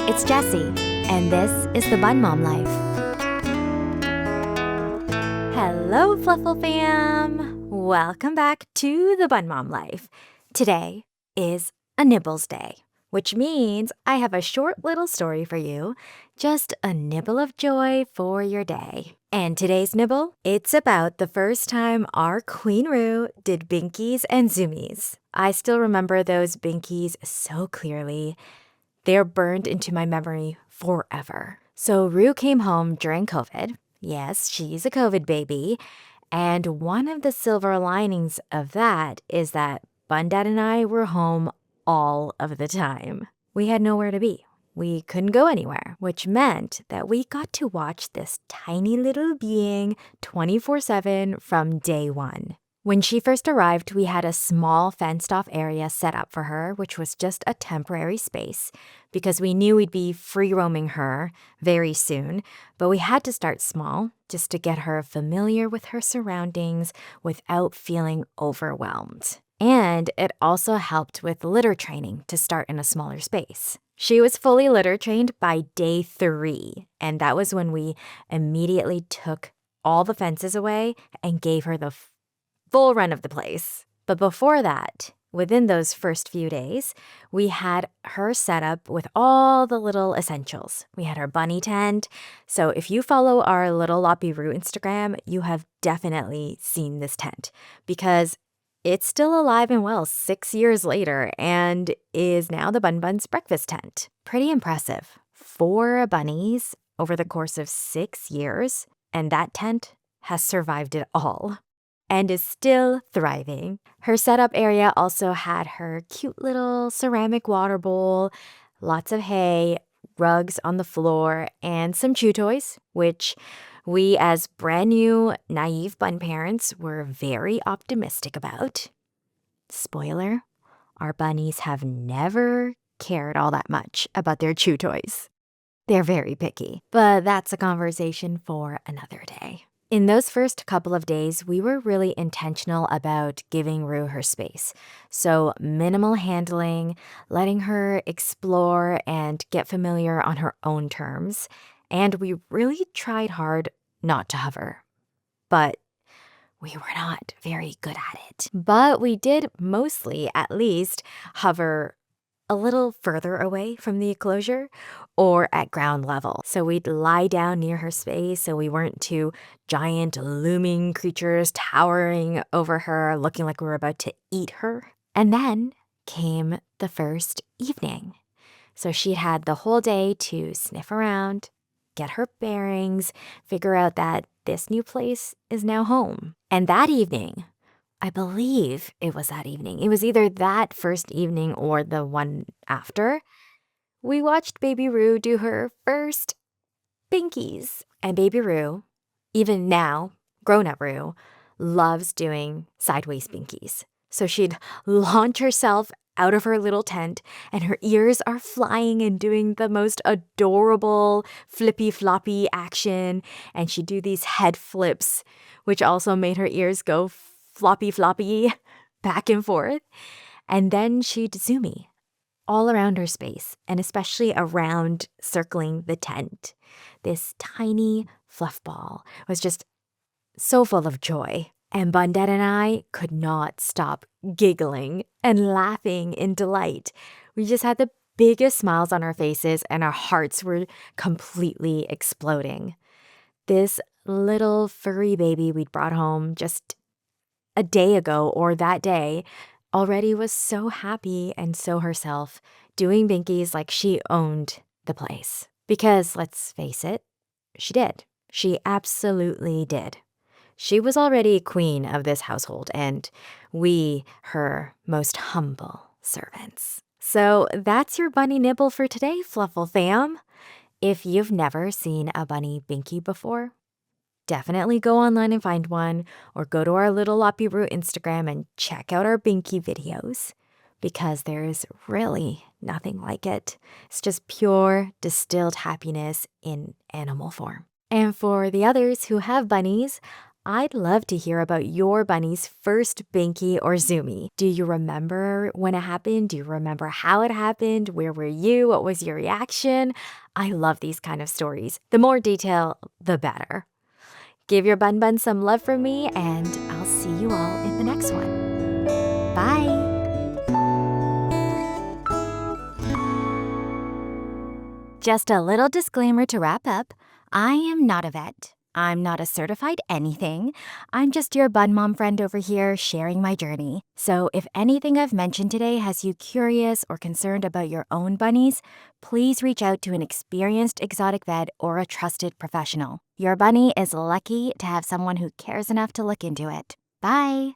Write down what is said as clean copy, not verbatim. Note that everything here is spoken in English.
it's Jessie, and this is the Bun Mom Life. Hello, Fluffle Fam! Welcome back to the Bun Mom Life. Today is a Nibbles Day, which means I have a short little story for you, just a nibble of joy for your day. And today's nibble, it's about the first time our Queen Roo did Binkies and Zoomies. I still remember those Binkies so clearly. They're burned into my memory forever. So Roo came home during COVID. Yes, she's a COVID baby. And one of the silver linings of that is that Bun Dad and I were home all of the time. We had nowhere to be. We couldn't go anywhere, which meant that we got to watch this tiny little being 24/7 from day one. When she first arrived, we had a small fenced-off area set up for her, which was just a temporary space, because we knew we'd be free-roaming her very soon, but we had to start small just to get her familiar with her surroundings without feeling overwhelmed. And it also helped with litter training to start in a smaller space. She was fully litter trained by day 3, and that was when we immediately took all the fences away and gave her the full run of the place. But before that, within those first few days, we had her set up with all the little essentials. We had her bunny tent. So if you follow our little loppy Instagram, you have definitely seen this tent because it's still alive and well 6 years later and is now the Bun Bun's breakfast tent. Pretty impressive. 4 bunnies over the course of 6 years, and that tent has survived it all and is still thriving. Her setup area also had her cute little ceramic water bowl, lots of hay, rugs on the floor, and some chew toys, which we as brand new, naive bun parents were very optimistic about. Spoiler, our bunnies have never cared all that much about their chew toys. They're very picky, but that's a conversation for another day. In those first couple of days, we were really intentional about giving Roo her space. So minimal handling, letting her explore and get familiar on her own terms. And we really tried hard not to hover. But we were not very good at it. But we did mostly, at least, hover a little further away from the enclosure or at ground level. So we'd lie down near her space so we weren't two giant looming creatures towering over her, looking like we were about to eat her. And then came the first evening. So she'd had the whole day to sniff around, get her bearings, figure out that this new place is now home. And that evening, I believe it was that evening. It was either that first evening or the one after. We watched Baby Roo do her first Binkies. And Baby Roo, even now, grown-up Roo, loves doing sideways Binkies. So she'd launch herself out of her little tent, and her ears are flying and doing the most adorable flippy-floppy action. And she'd do these head flips, which also made her ears go floppy back and forth. And then she'd zoomie all around her space, and especially around circling the tent. This tiny fluff ball was just so full of joy. And Bun Dad and I could not stop giggling and laughing in delight. We just had the biggest smiles on our faces, and our hearts were completely exploding. This little furry baby we'd brought home just a day ago, or that day, already was so happy and so herself, doing Binkies like she owned the place. Because, let's face it, she did. She absolutely did. She was already queen of this household, and we, her most humble servants. So that's your bunny nibble for today, Fluffle Fam. If you've never seen a bunny Binky before, definitely go online and find one, or go to our little loppy Instagram and check out our Binky videos, because there is really nothing like it. It's just pure, distilled happiness in animal form. And for the others who have bunnies, I'd love to hear about your bunny's first Binky or Zoomie. Do you remember when it happened? Do you remember how it happened? Where were you? What was your reaction? I love these kind of stories. The more detail, the better. Give your bun bun some love from me, and I'll see you all in the next one. Bye! Just a little disclaimer to wrap up. I am not a vet. I'm not a certified anything. I'm just your bun mom friend over here sharing my journey. So if anything I've mentioned today has you curious or concerned about your own bunnies, please reach out to an experienced exotic vet or a trusted professional. Your bunny is lucky to have someone who cares enough to look into it. Bye!